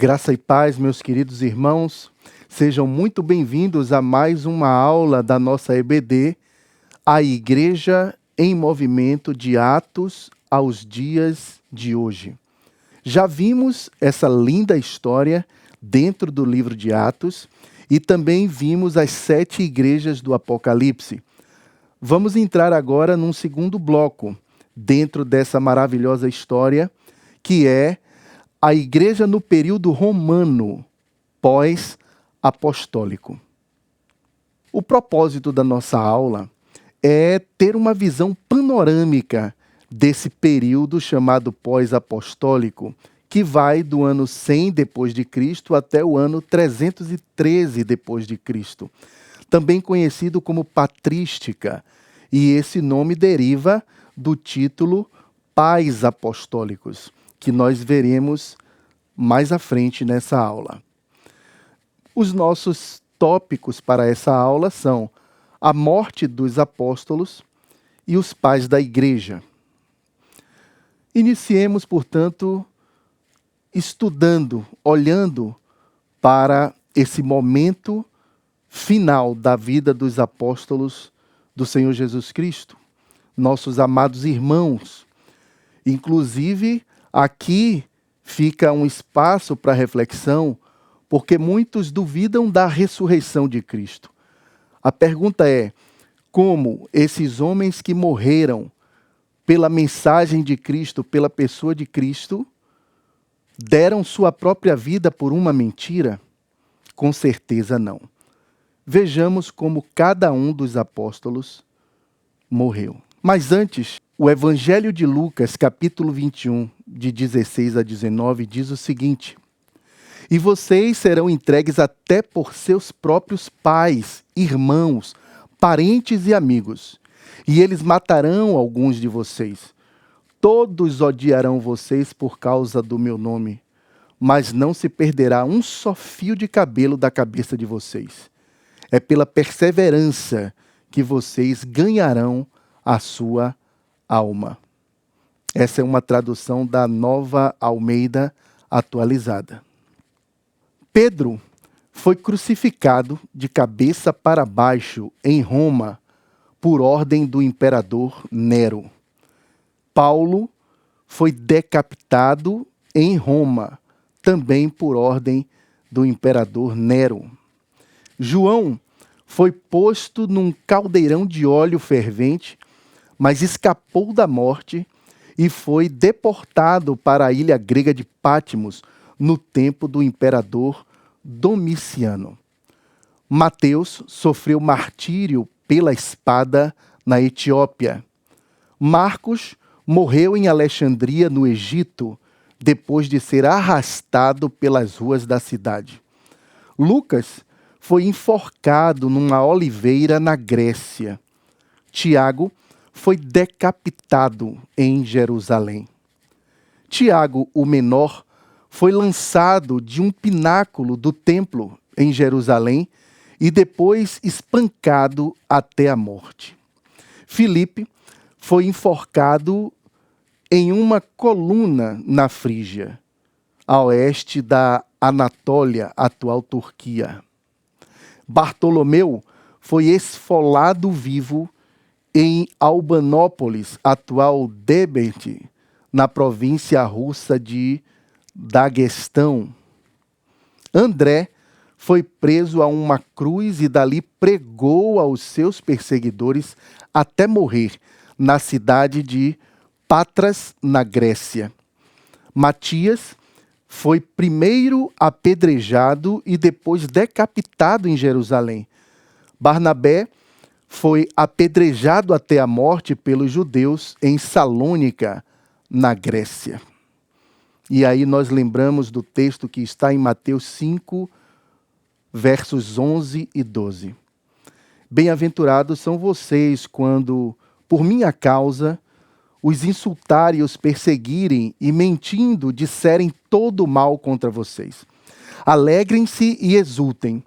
Graça e paz, meus queridos irmãos, sejam muito bem-vindos a mais uma aula da nossa EBD, a Igreja em Movimento de Atos aos dias de hoje. Já vimos essa linda história dentro do livro de Atos e também vimos as 7 igrejas do Apocalipse. Vamos entrar agora num segundo bloco dentro dessa maravilhosa história, que é a igreja no período romano, pós-apostólico. O propósito da nossa aula é ter uma visão panorâmica desse período chamado pós-apostólico, que vai do ano 100 depois de Cristo até o ano 313 depois de Cristo, também conhecido como patrística, e esse nome deriva do título Pais Apostólicos, que nós veremos mais à frente nessa aula. Os nossos tópicos para essa aula são a morte dos apóstolos e os pais da igreja. Iniciemos, portanto, estudando, olhando para esse momento final da vida dos apóstolos do Senhor Jesus Cristo, nossos amados irmãos. Inclusive, aqui fica um espaço para reflexão, porque muitos duvidam da ressurreição de Cristo. A pergunta é: como esses homens que morreram pela mensagem de Cristo, pela pessoa de Cristo, deram sua própria vida por uma mentira? Com certeza não. Vejamos como cada um dos apóstolos morreu. Mas antes, o Evangelho de Lucas, capítulo 21, de 16 a 19, diz o seguinte: E vocês serão entregues até por seus próprios pais, irmãos, parentes e amigos, e eles matarão alguns de vocês. Todos odiarão vocês por causa do meu nome, mas não se perderá um só fio de cabelo da cabeça de vocês. É pela perseverança que vocês ganharão a sua alma. Essa é uma tradução da Nova Almeida atualizada. Pedro foi crucificado de cabeça para baixo em Roma por ordem do imperador Nero. Paulo foi decapitado em Roma, também por ordem do imperador Nero. João foi posto num caldeirão de óleo fervente, mas escapou da morte e foi deportado para a ilha grega de Patmos no tempo do imperador Domiciano. Mateus sofreu martírio pela espada na Etiópia. Marcos morreu em Alexandria, no Egito, depois de ser arrastado pelas ruas da cidade. Lucas foi enforcado numa oliveira na Grécia. Tiago foi decapitado em Jerusalém. Tiago, o menor, foi lançado de um pináculo do templo em Jerusalém e depois espancado até a morte. Filipe foi enforcado em uma coluna na Frígia, a oeste da Anatólia, atual Turquia. Bartolomeu foi esfolado vivo em Albanópolis, atual Debrecen, na província russa de Daguestão. André foi preso a uma cruz e dali pregou aos seus perseguidores até morrer na cidade de Patras, na Grécia. Matias foi primeiro apedrejado e depois decapitado em Jerusalém. Barnabé foi apedrejado até a morte pelos judeus em Salônica, na Grécia. E aí nós lembramos do texto que está em Mateus 5, versos 11 e 12. Bem-aventurados são vocês quando, por minha causa, os insultarem e os perseguirem e, mentindo, disserem todo o mal contra vocês. Alegrem-se e exultem,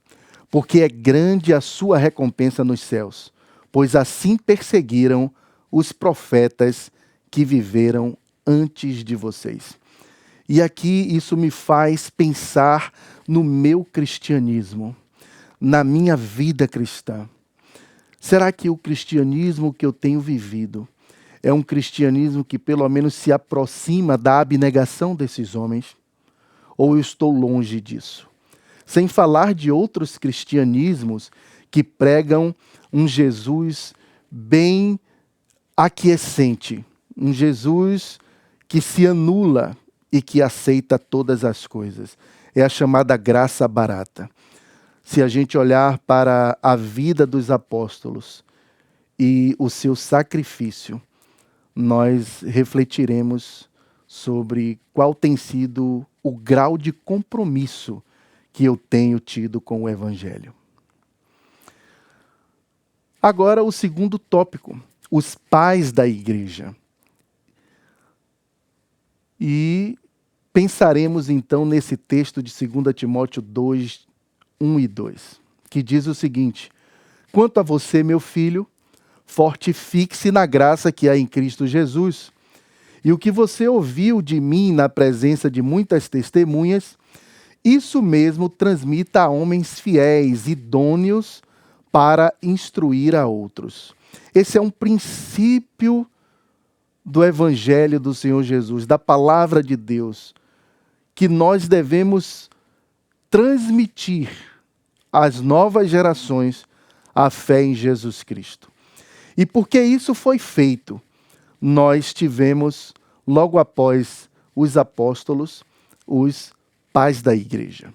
porque é grande a sua recompensa nos céus, pois assim perseguiram os profetas que viveram antes de vocês. E aqui isso me faz pensar no meu cristianismo, na minha vida cristã. Será que o cristianismo que eu tenho vivido é um cristianismo que pelo menos se aproxima da abnegação desses homens? Ou eu estou longe disso? Sem falar de outros cristianismos que pregam um Jesus bem aquiescente, um Jesus que se anula e que aceita todas as coisas. É a chamada graça barata. Se a gente olhar para a vida dos apóstolos e o seu sacrifício, nós refletiremos sobre qual tem sido o grau de compromisso que eu tenho tido com o Evangelho. Agora, o segundo tópico, os pais da igreja. E pensaremos então nesse texto de 2 Timóteo 2, 1 e 2, que diz o seguinte: quanto a você, meu filho, fortifique-se na graça que há em Cristo Jesus. E o que você ouviu de mim na presença de muitas testemunhas, isso mesmo transmita a homens fiéis, idôneos para instruir a outros. Esse é um princípio do Evangelho do Senhor Jesus, da palavra de Deus, que nós devemos transmitir às novas gerações a fé em Jesus Cristo. E porque isso foi feito, nós tivemos, logo após os apóstolos, os pais da igreja.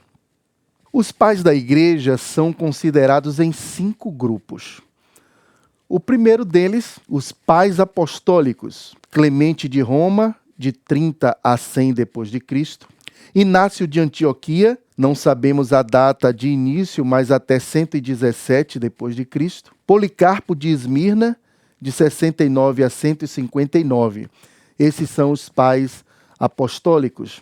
Os pais da igreja são considerados em 5 grupos. O primeiro deles, os pais apostólicos, Clemente de Roma, de 30 a 100 depois de Cristo, Inácio de Antioquia, não sabemos a data de início, mas até 117 depois de Cristo, Policarpo de Esmirna, de 69 a 159. Esses são os pais apostólicos.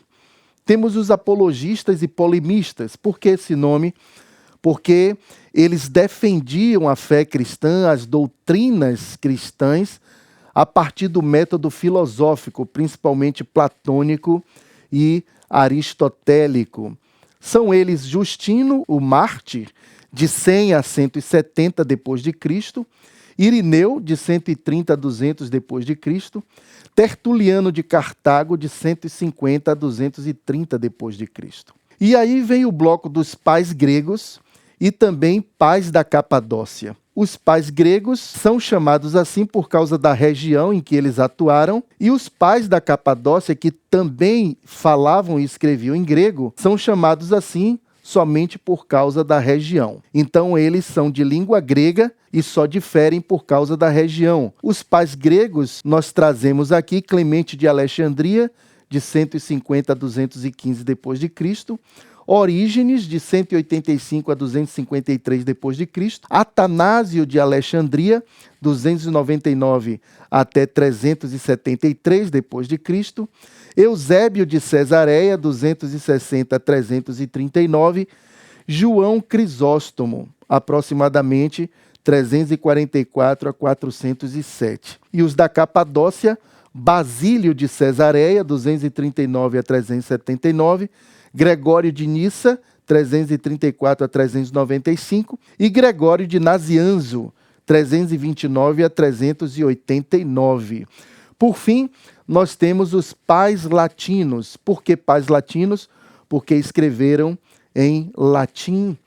Temos os apologistas e polemistas. Por que esse nome? Porque eles defendiam a fé cristã, as doutrinas cristãs, a partir do método filosófico, principalmente platônico e aristotélico. São eles Justino, o mártir, de 100 a 170 depois de Cristo, Irineu, de 130 a 200 depois de Cristo, Tertuliano de Cartago, de 150 a 230 depois de Cristo. E aí vem o bloco dos pais gregos e também pais da Capadócia. Os pais gregos são chamados assim por causa da região em que eles atuaram, e os pais da Capadócia, que também falavam e escreviam em grego, são chamados assim somente por causa da região. Então eles são de língua grega e só diferem por causa da região. Os pais gregos nós trazemos aqui Clemente de Alexandria, de 150 a 215 depois de Cristo, Orígenes, de 185 a 253 depois de Cristo, Atanásio de Alexandria, 299 até 373 depois de Cristo, Eusébio de Cesareia, 260 a 339, João Crisóstomo, aproximadamente 344 a 407. E os da Capadócia, Basílio de Cesareia, 239 a 379, Gregório de Nissa, 334 a 395, e Gregório de Nazianzo, 329 a 389. Por fim, nós temos os pais latinos. Por que pais latinos? Porque escreveram em latim.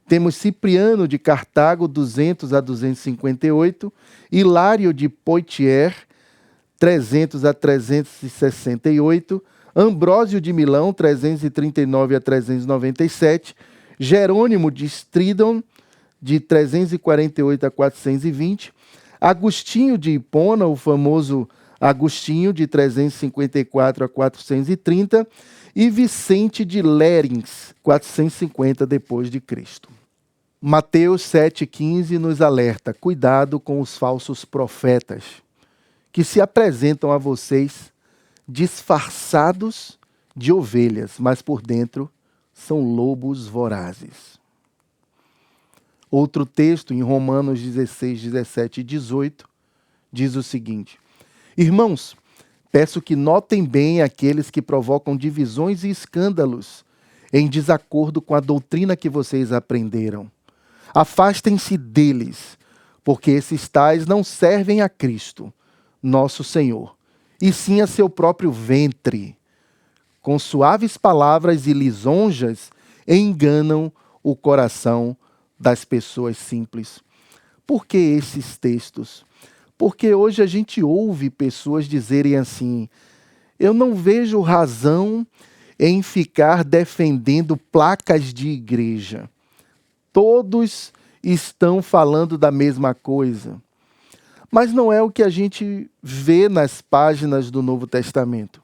Temos Cipriano de Cartago, 200 a 258, Hilário de Poitiers, 300 a 368, Ambrósio de Milão, 339 a 397, Jerônimo de Stridon, de 348 a 420, Agostinho de Hipona, o famoso Agostinho, de 354 a 430, e Vicente de Lérins, 450 depois de Cristo. Mateus 7,15 nos alerta: cuidado com os falsos profetas, que se apresentam a vocês disfarçados de ovelhas, mas por dentro são lobos vorazes. Outro texto, em Romanos 16, 17 e 18, diz o seguinte: irmãos, Peço que notem bem aqueles que provocam divisões e escândalos em desacordo com a doutrina que vocês aprenderam. Afastem-se deles, porque esses tais não servem a Cristo, nosso Senhor, e sim a seu próprio ventre. Com suaves palavras e lisonjas, enganam o coração das pessoas simples. Por que esses textos? Porque hoje a gente ouve pessoas dizerem assim: eu não vejo razão em ficar defendendo placas de igreja. Todos estão falando da mesma coisa. Mas não é o que a gente vê nas páginas do Novo Testamento.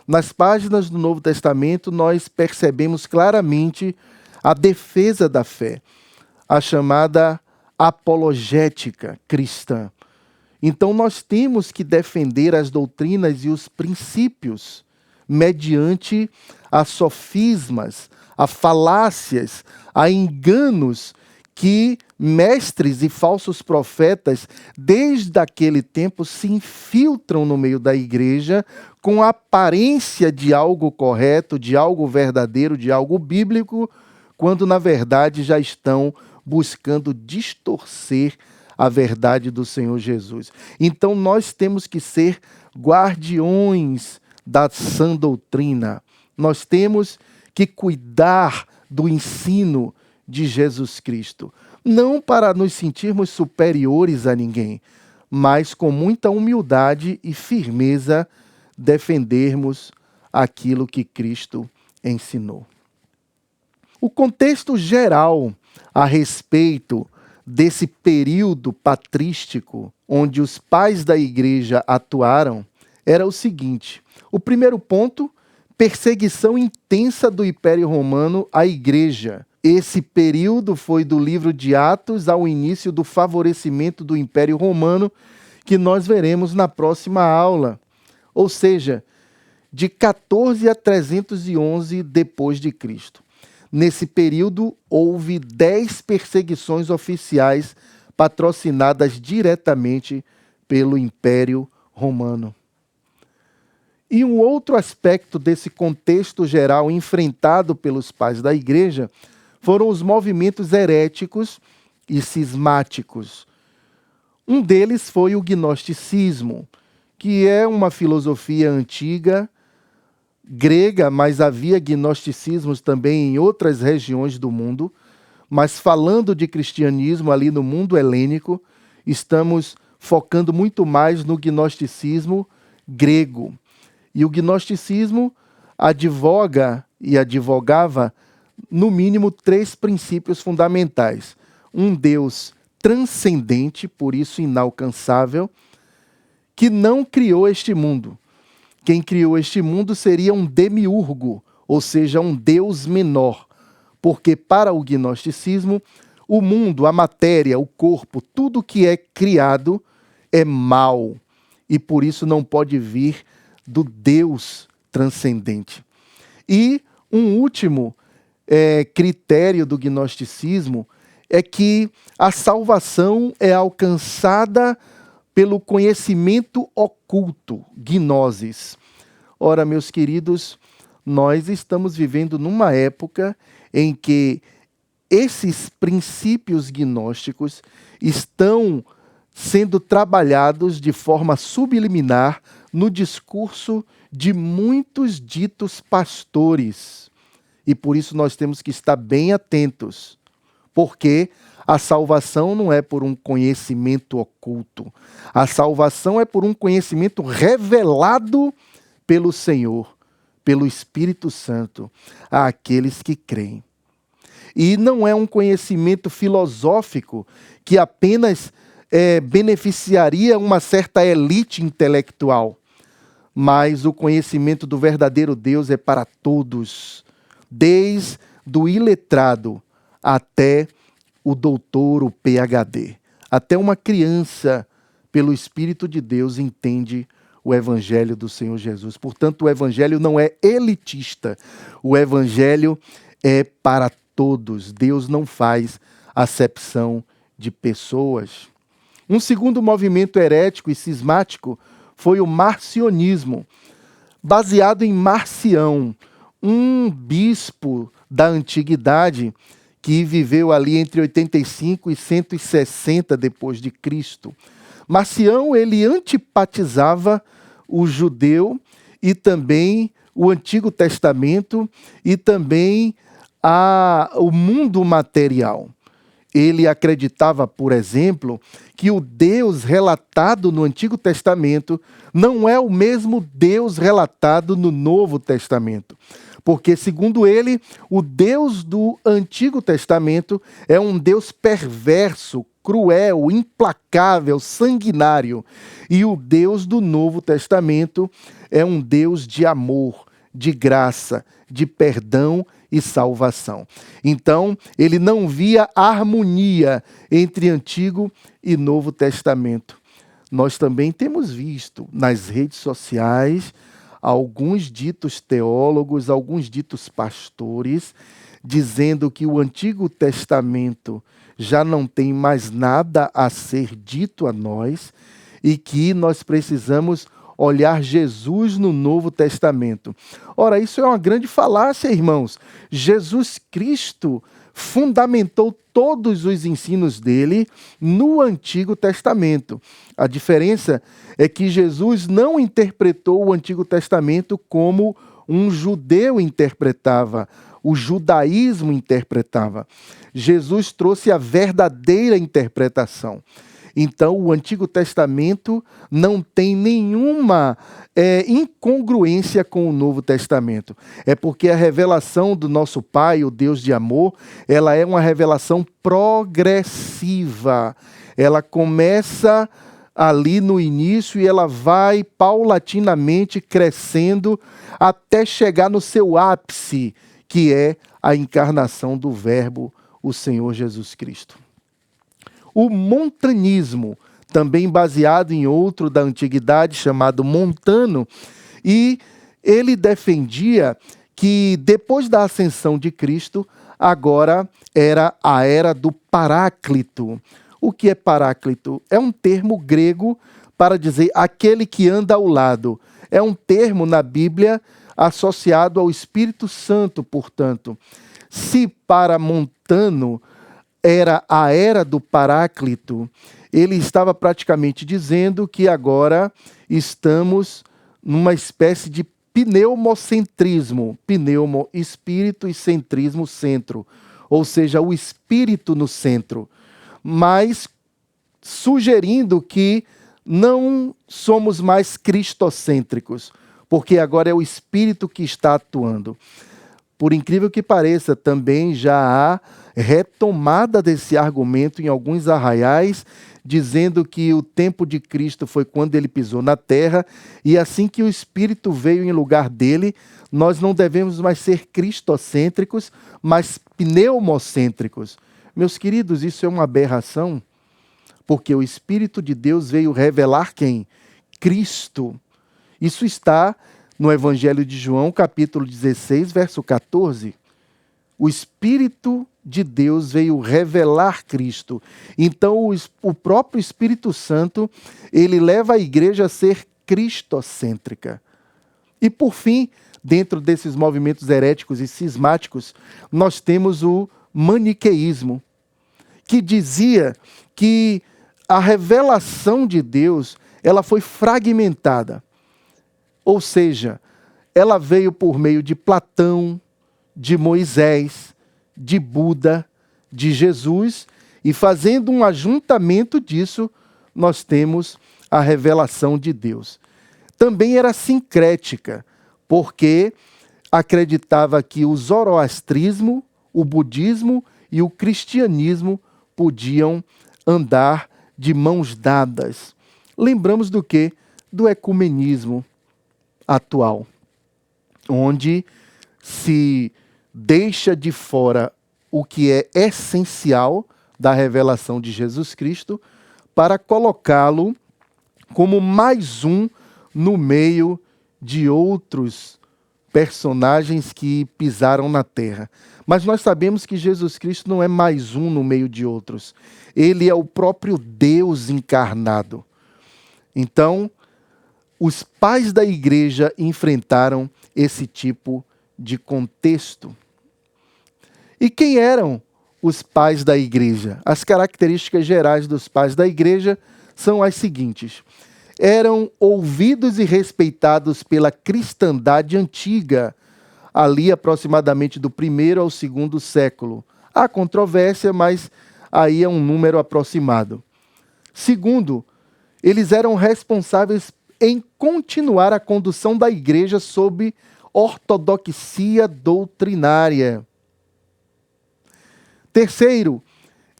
Nas páginas do Novo Testamento, nós percebemos claramente a defesa da fé, a chamada apologética cristã. Então, nós temos que defender as doutrinas e os princípios mediante a sofismas, a falácias, a enganos que mestres e falsos profetas, desde aquele tempo, se infiltram no meio da igreja com a aparência de algo correto, de algo verdadeiro, de algo bíblico, quando na verdade já estão buscando distorcer a verdade do Senhor Jesus. Então nós temos que ser guardiões da sã doutrina. Nós temos que cuidar do ensino de Jesus Cristo. Não para nos sentirmos superiores a ninguém, mas com muita humildade e firmeza defendermos aquilo que Cristo ensinou. O contexto geral a respeito desse período patrístico onde os pais da igreja atuaram era o seguinte: o primeiro ponto, perseguição intensa do Império Romano à igreja. Esse período foi do livro de Atos ao início do favorecimento do Império Romano, que nós veremos na próxima aula. Ou seja, de 14 a 311 depois de Cristo. Nesse período, houve 10 perseguições oficiais patrocinadas diretamente pelo Império Romano. E um outro aspecto desse contexto geral enfrentado pelos pais da igreja foram os movimentos heréticos e cismáticos. Um deles foi o gnosticismo, que é uma filosofia antiga, grega, mas havia gnosticismos também em outras regiões do mundo. Mas falando de cristianismo ali no mundo helênico, estamos focando muito mais no gnosticismo grego. E o gnosticismo advoga e advogava, no mínimo, 3 princípios fundamentais. Um Deus transcendente, por isso inalcançável, que não criou este mundo. Quem criou este mundo seria um demiurgo, ou seja, um Deus menor. Porque para o gnosticismo, o mundo, a matéria, o corpo, tudo que é criado é mal. E por isso não pode vir do Deus transcendente. E um último critério do gnosticismo é que a salvação é alcançada pelo conhecimento oculto, gnosis. Ora, meus queridos, nós estamos vivendo numa época em que esses princípios gnósticos estão sendo trabalhados de forma subliminar no discurso de muitos ditos pastores. E por isso nós temos que estar bem atentos, porque a salvação não é por um conhecimento oculto. A salvação é por um conhecimento revelado pelo Senhor, pelo Espírito Santo, àqueles que creem. E não é um conhecimento filosófico que apenas beneficiaria uma certa elite intelectual, mas o conhecimento do verdadeiro Deus é para todos, desde o iletrado até o doutor, o PhD. Até uma criança, pelo Espírito de Deus, entende o Evangelho do Senhor Jesus. Portanto, o Evangelho não é elitista. O Evangelho é para todos. Deus não faz acepção de pessoas. Um segundo movimento herético e cismático foi o marcionismo, baseado em Marcião, um bispo da antiguidade que viveu ali entre 85 e 160 depois de Cristo. Marcião, ele antipatizava o judeu e também o Antigo Testamento e também o mundo material. Ele acreditava, por exemplo, que o Deus relatado no Antigo Testamento não é o mesmo Deus relatado no Novo Testamento. Porque, segundo ele, o Deus do Antigo Testamento é um Deus perverso, cruel, implacável, sanguinário. E o Deus do Novo Testamento é um Deus de amor, de graça, de perdão e salvação. Então, ele não via harmonia entre Antigo e Novo Testamento. Nós também temos visto nas redes sociais alguns ditos teólogos, alguns ditos pastores, dizendo que o Antigo Testamento já não tem mais nada a ser dito a nós e que nós precisamos olhar Jesus no Novo Testamento. Ora, isso é uma grande falácia, irmãos. Jesus Cristo fundamentou todos os ensinos dele no Antigo Testamento. A diferença é que Jesus não interpretou o Antigo Testamento como um judeu interpretava, o judaísmo interpretava. Jesus trouxe a verdadeira interpretação. Então, o Antigo Testamento não tem nenhuma incongruência com o Novo Testamento. É porque a revelação do nosso Pai, o Deus de amor, ela é uma revelação progressiva. Ela começa ali no início e ela vai paulatinamente crescendo até chegar no seu ápice, que é a encarnação do Verbo, o Senhor Jesus Cristo. O montanismo, também baseado em outro da antiguidade chamado Montano, e ele defendia que depois da ascensão de Cristo, agora era a era do Paráclito. O que é Paráclito? É um termo grego para dizer aquele que anda ao lado. É um termo na Bíblia associado ao Espírito Santo, portanto. Se para Montano era a era do Paráclito, ele estava praticamente dizendo que agora estamos numa espécie de pneumocentrismo, pneumo, espírito, e centrismo, centro, ou seja, o espírito no centro, mas sugerindo que não somos mais cristocêntricos, porque agora é o espírito que está atuando. Por incrível que pareça, também já há retomada desse argumento em alguns arraiais, dizendo que o tempo de Cristo foi quando ele pisou na terra, e assim que o Espírito veio em lugar dele, nós não devemos mais ser cristocêntricos, mas pneumocêntricos. Meus queridos, isso é uma aberração, porque o Espírito de Deus veio revelar quem? Cristo. Isso está no Evangelho de João, capítulo 16, verso 14. O Espírito de Deus veio revelar Cristo. Então, o próprio Espírito Santo, ele leva a igreja a ser cristocêntrica. E, por fim, dentro desses movimentos heréticos e cismáticos, nós temos o maniqueísmo, que dizia que a revelação de Deus, ela foi fragmentada. Ou seja, ela veio por meio de Platão, de Moisés, de Buda, de Jesus, e fazendo um ajuntamento disso, nós temos a revelação de Deus. Também era sincrética, porque acreditava que o zoroastrismo, o budismo e o cristianismo podiam andar de mãos dadas. Lembramos do quê? Do ecumenismo atual, onde se deixa de fora o que é essencial da revelação de Jesus Cristo para colocá-lo como mais um no meio de outros personagens que pisaram na terra. Mas nós sabemos que Jesus Cristo não é mais um no meio de outros. Ele é o próprio Deus encarnado. Então, os pais da igreja enfrentaram esse tipo de contexto. E quem eram os pais da igreja? As características gerais dos pais da igreja são as seguintes: eram ouvidos e respeitados pela cristandade antiga, ali aproximadamente do 1º ao 2º século. Há controvérsia, mas aí é um número aproximado. Segundo, eles eram responsáveis em continuar a condução da igreja sob ortodoxia doutrinária. Terceiro,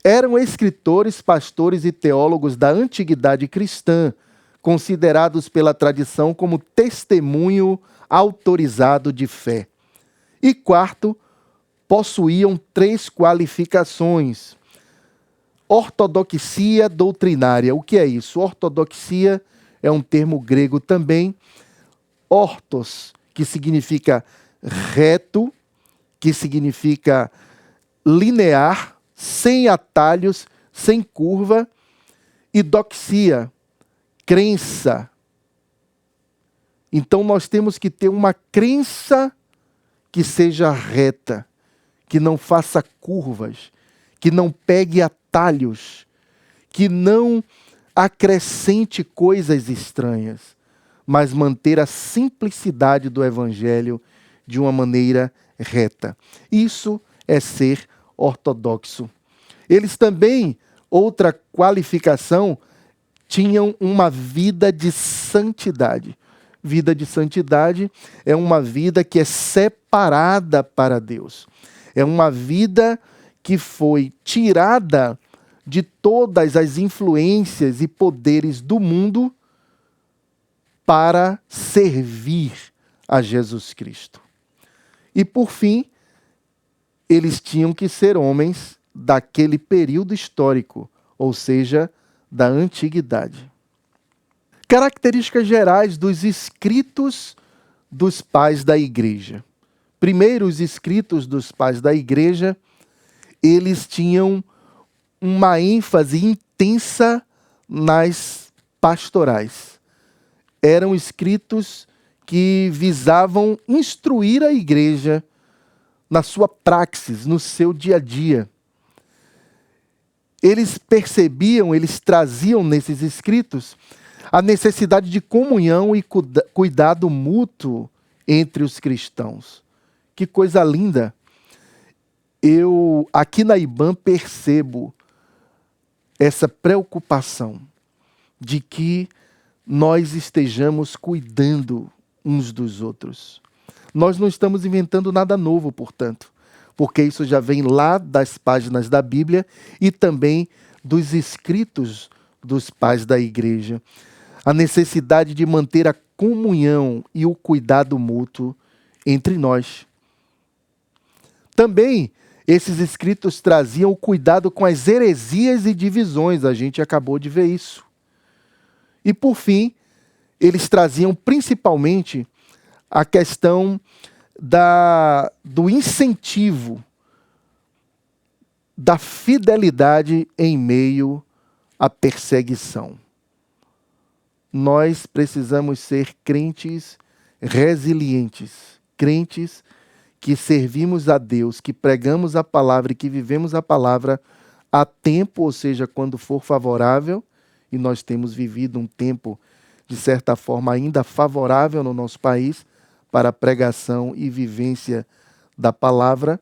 eram escritores, pastores e teólogos da antiguidade cristã, considerados pela tradição como testemunho autorizado de fé. E quarto, possuíam 3 qualificações. Ortodoxia doutrinária. O que é isso? Ortodoxia é um termo grego também. Ortos, que significa reto, que significa linear, sem atalhos, sem curva. E doxia, crença. Então nós temos que ter uma crença que seja reta, que não faça curvas, que não pegue atalhos, que não acrescente coisas estranhas, mas manter a simplicidade do evangelho de uma maneira reta. Isso é ser ortodoxo. Eles também, outra qualificação, tinham uma vida de santidade. Vida de santidade é uma vida que é separada para Deus. É uma vida que foi tirada de todas as influências e poderes do mundo para servir a Jesus Cristo. E por fim, eles tinham que ser homens daquele período histórico, ou seja, da antiguidade. Características gerais dos escritos dos pais da igreja. Primeiro, os escritos dos pais da igreja, eles tinham uma ênfase intensa nas pastorais. Eram escritos que visavam instruir a igreja na sua praxis, no seu dia a dia. Eles percebiam, eles traziam nesses escritos a necessidade de comunhão e cuidado mútuo entre os cristãos. Que coisa linda! Eu, aqui na IBAM, percebo essa preocupação de que nós estejamos cuidando uns dos outros. Nós não estamos inventando nada novo, portanto, porque isso já vem lá das páginas da Bíblia e também dos escritos dos pais da igreja. A necessidade de manter a comunhão e o cuidado mútuo entre nós. Também, esses escritos traziam o cuidado com as heresias e divisões, a gente acabou de ver isso. E, por fim, eles traziam principalmente a questão do incentivo, da fidelidade em meio à perseguição. Nós precisamos ser crentes resilientes, crentes que servimos a Deus, que pregamos a palavra e que vivemos a palavra a tempo, ou seja, quando for favorável, e nós temos vivido um tempo, de certa forma, ainda favorável no nosso país para a pregação e vivência da palavra,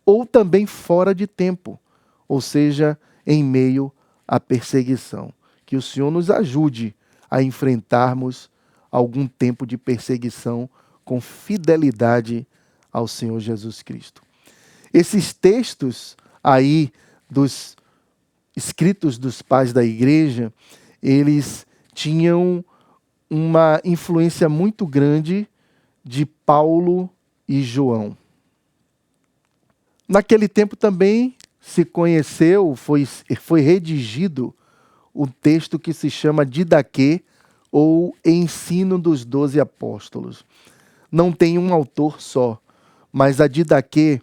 ou também fora de tempo, ou seja, em meio à perseguição. Que o Senhor nos ajude a enfrentarmos algum tempo de perseguição com fidelidade ao Senhor Jesus Cristo. Esses textos aí dos escritos dos pais da igreja, eles tinham uma influência muito grande de Paulo e João. Naquele tempo também se conheceu, foi redigido o texto que se chama Didaquê, ou Ensino dos 12 Apóstolos. Não tem um autor só, mas a Didaquê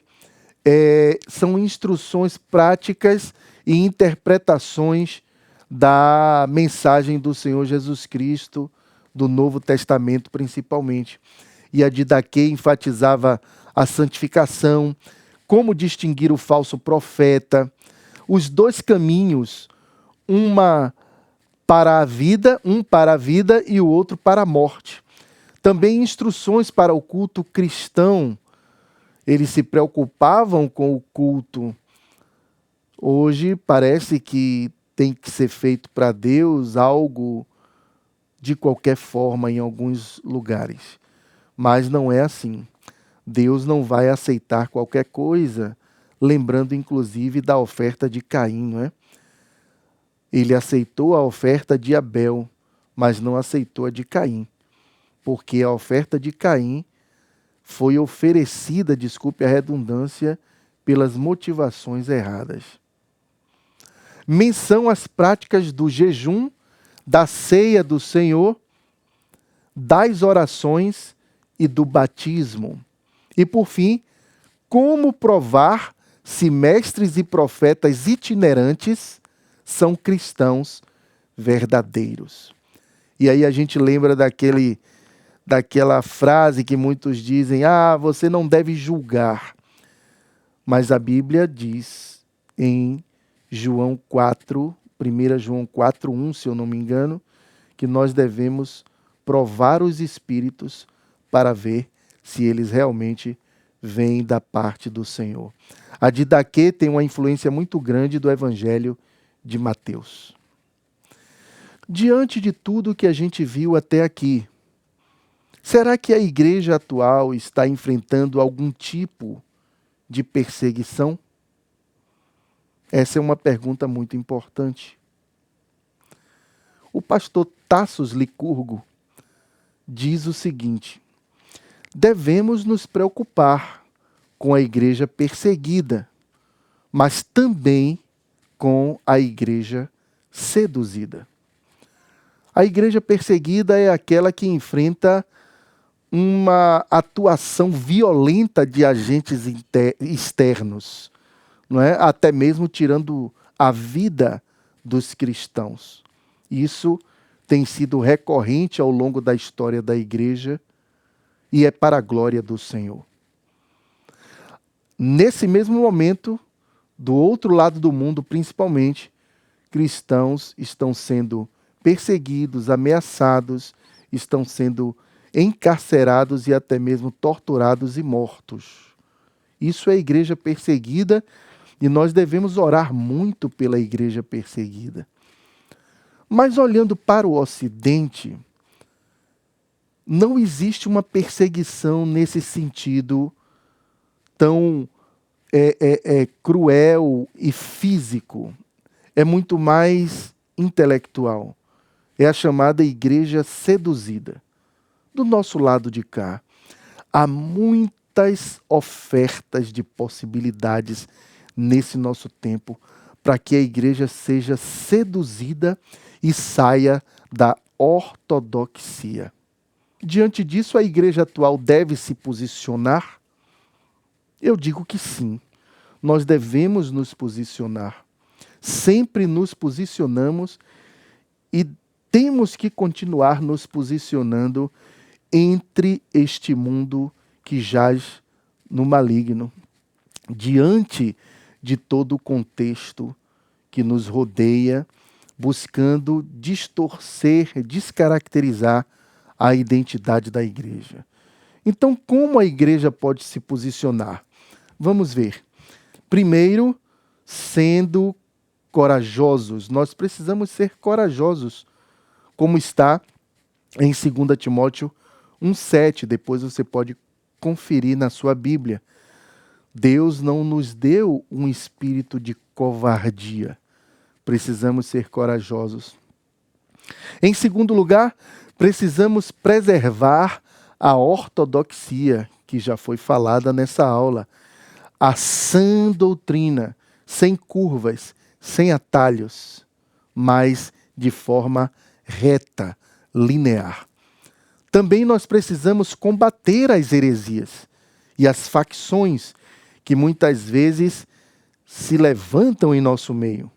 são instruções práticas e interpretações da mensagem do Senhor Jesus Cristo, do Novo Testamento, principalmente. E a Didaquê enfatizava a santificação, como distinguir o falso profeta, os dois caminhos, um para a vida e o outro para a morte. Também instruções para o culto cristão. Eles se preocupavam com o culto. Hoje parece que tem que ser feito para Deus algo de qualquer forma em alguns lugares. Mas não é assim. Deus não vai aceitar qualquer coisa, lembrando inclusive da oferta de Caim, não é? Ele aceitou a oferta de Abel, mas não aceitou a de Caim, porque a oferta de Caim foi oferecida, desculpe a redundância, pelas motivações erradas. Menção às práticas do jejum, da ceia do Senhor, das orações e do batismo. E por fim, como provar se mestres e profetas itinerantes são cristãos verdadeiros. E aí a gente lembra daquela frase que muitos dizem, você não deve julgar. Mas a Bíblia diz em João 4, 1 João 4:1, se eu não me engano, que nós devemos provar os espíritos para ver se eles realmente vêm da parte do Senhor. A Didaquê tem uma influência muito grande do Evangelho de Mateus. Diante de tudo que a gente viu até aqui, será que a igreja atual está enfrentando algum tipo de perseguição? Essa é uma pergunta muito importante. O pastor Tassos Licurgo diz o seguinte: devemos nos preocupar com a igreja perseguida, mas também com a igreja seduzida. A igreja perseguida é aquela que enfrenta uma atuação violenta de agentes externos, não é? Até mesmo tirando a vida dos cristãos. Isso tem sido recorrente ao longo da história da igreja e é para a glória do Senhor. Nesse mesmo momento, do outro lado do mundo, principalmente, cristãos estão sendo perseguidos, ameaçados, estão sendo encarcerados e até mesmo torturados e mortos. Isso é a igreja perseguida e nós devemos orar muito pela igreja perseguida. Mas olhando para o Ocidente, não existe uma perseguição nesse sentido tão cruel e físico. É muito mais intelectual. É a chamada igreja seduzida. Do nosso lado de cá, há muitas ofertas de possibilidades nesse nosso tempo para que a igreja seja seduzida e saia da ortodoxia. Diante disso, a igreja atual deve se posicionar? Eu digo que sim. Nós devemos nos posicionar. Sempre nos posicionamos e temos que continuar nos posicionando entre este mundo que jaz no maligno, diante de todo o contexto que nos rodeia, buscando distorcer, descaracterizar a identidade da igreja. Então, como a igreja pode se posicionar? Vamos ver. Primeiro, sendo corajosos. Nós precisamos ser corajosos, como está em 2 Timóteo 1,7. Depois você pode conferir na sua Bíblia. Deus não nos deu um espírito de covardia. Precisamos ser corajosos. Em segundo lugar, precisamos preservar a ortodoxia, que já foi falada nessa aula. A sã doutrina, sem curvas, sem atalhos, mas de forma reta, linear. Também nós precisamos combater as heresias e as facções que muitas vezes se levantam em nosso meio.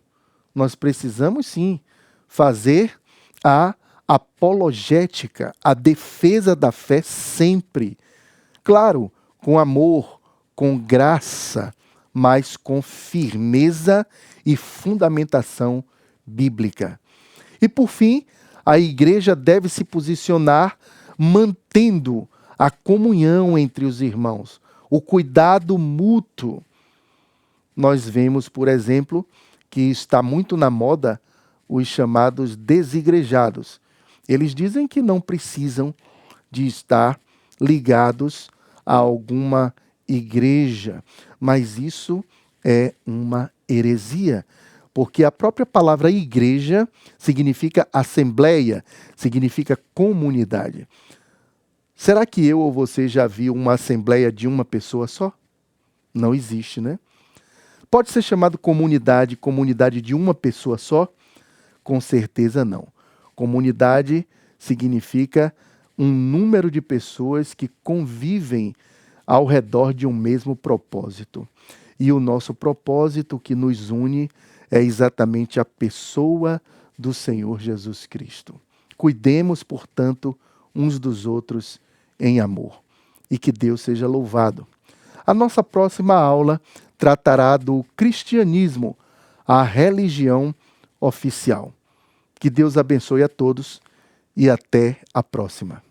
Nós precisamos sim fazer a apologética, a defesa da fé sempre. Claro, com amor, com graça, mas com firmeza e fundamentação bíblica. E por fim, a igreja deve se posicionar mantendo a comunhão entre os irmãos, o cuidado mútuo. Nós vemos, por exemplo, que está muito na moda os chamados desigrejados. Eles dizem que não precisam de estar ligados a alguma igreja, mas isso é uma heresia, porque a própria palavra igreja significa assembleia, significa comunidade. Será que eu ou você já viu uma assembleia de uma pessoa só? Não existe, né? Pode ser chamado comunidade de uma pessoa só? Com certeza não. Comunidade significa um número de pessoas que convivem ao redor de um mesmo propósito. E o nosso propósito que nos une é exatamente a pessoa do Senhor Jesus Cristo. Cuidemos, portanto, uns dos outros em amor. E que Deus seja louvado. A nossa próxima aula tratará do cristianismo, a religião oficial. Que Deus abençoe a todos e até a próxima.